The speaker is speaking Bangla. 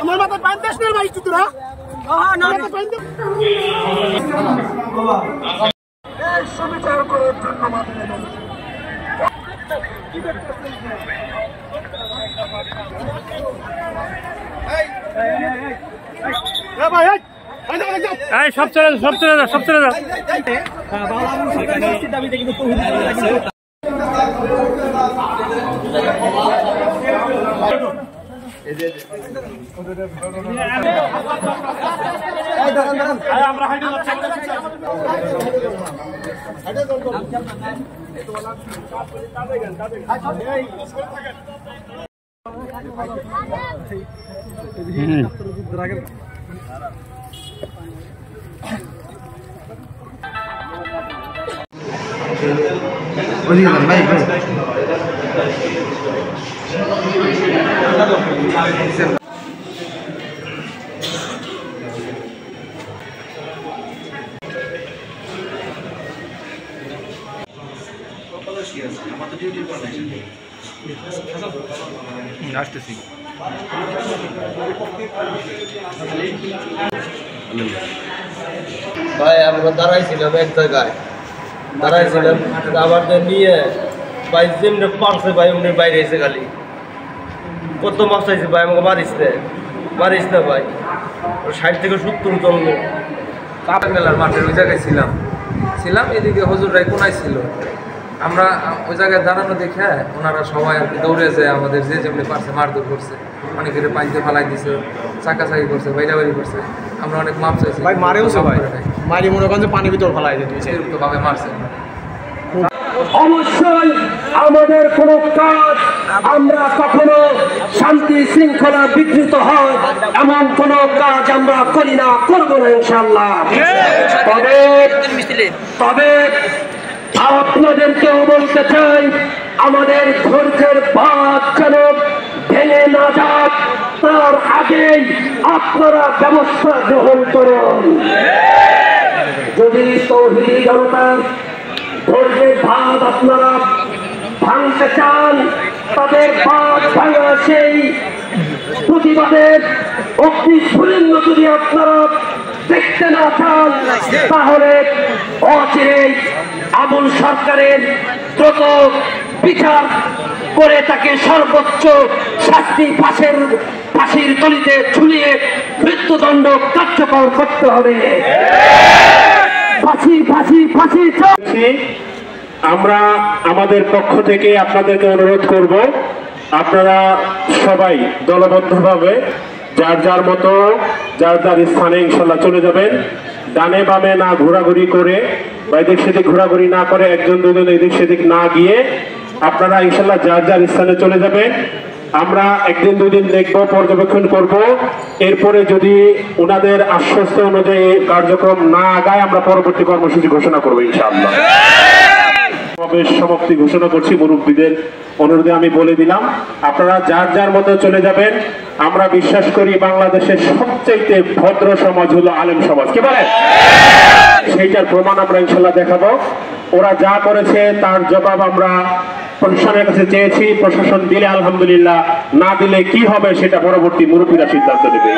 আমার মাথায় পাঁচ দেশ নেই ভাই তোরা সুবিচার করার ধন্যবাদ সব চলে সব চলে যা সব চলে যা দাবিতে কিন্তু আসতেছি ভাই আমরা দাঁড়াইছিলাম এক জায়গায় আমাদের নিয়ে ভাই যেমনি পারছে ভাই উনি বাইরে এসে খালি কত মাছ চাইছে ভাই আমাকে মারিস না ভাই 60 থেকে 70 জন লোক কাপড় মেলার মাঠের ওই জায়গায় ছিলাম এদিকে হুজুররাই কোনায় ছিল আমরা ওই জায়গায় দাঁড়ানো দেখে ওনারা সবাই আর কি দৌড়ে যায় আমাদের যে যেমনি পারছে মারধর করছে অনেকের পানিতে ফালাই দিছে চাকাচাকি করছে বাইরাবাড়ি করছে আমরা অনেক মাপ চাইছি ভাই মারেও ভাই মারি মনে করেন যে পানি ভিতর ফালাই দিয়েছে এরকম ভাবে মারছে অবশ্যই আমাদের কোন কাজ আমরা কখনো শান্তি শৃঙ্খলা বিঘ্নিত হয় এমন কোন কাজ আমরা করি না, করব না ইনশাআল্লাহ। তবে আপনাদেরকেও বলতে চাই আমাদের ধৈর্যের বাঁধ যেন ভেঙে না যাক তার আগেই আপনারা ব্যবস্থা গ্রহণ করুন। যদি তৌহিদি জনতার ধৈর্যের বাঁধ আপনারা ভাঙতে চান তাদের বাঁধ ভাঙা সেই প্রতিবাদের অগ্নিস্ফুলিঙ্গ যদি আপনারা দেখতে না চান তাহলে অচিরেই আবুল সরকারের দ্রুত বিচার করে তাকে সর্বোচ্চ শাস্তি ফাঁসির তলিতে ঝুলিয়ে মৃত্যুদণ্ড কার্যকর করতে হবে। আমরা আমাদের পক্ষ থেকে আপনাদেরকে অনুরোধ করব আপনারা সবাই দলবদ্ধভাবে যার যার মতো যার যার স্থানে ইনশাল্লাহ চলে যাবেন। ডানে বামে না ঘোরাঘুরি করে বা এদিক সেদিক ঘোরাঘুরি না করে একজন দুজন এদিক সেদিক না গিয়ে আপনারা ইনশাল্লাহ যার যার স্থানে চলে যাবেন। আমরা একদিন দুদিন দেখবো, পর্যবেক্ষণ করব, এরপরে যদি ওনাদের আশ্বস্ত অনুযায়ী কার্যক্রম না আগায় আমরা পরবর্তী কর্মসূচি ঘোষণা করবো ইনশাআল্লাহ। সমাপ্তি ঘোষণা করছি। মুরব্বীদের অনুরোধে আমি বলে দিলাম আপনারা যার যার মতো চলে যাবেন। আমরা বিশ্বাস করি বাংলাদেশের সবচেয়ে ভদ্র সমাজ হলো আলেম সমাজ, কি বলে? সেইটার প্রমাণ আমরা ইনশাল্লাহ দেখাবো। ওরা যা করেছে তার জবাব আমরা প্রশাসনের কাছে চেয়েছি, প্রশাসন দিলে আলহামদুলিল্লাহ, না দিলে কি হবে সেটা পরবর্তী মুরব্বীরা সিদ্ধান্ত নেবে।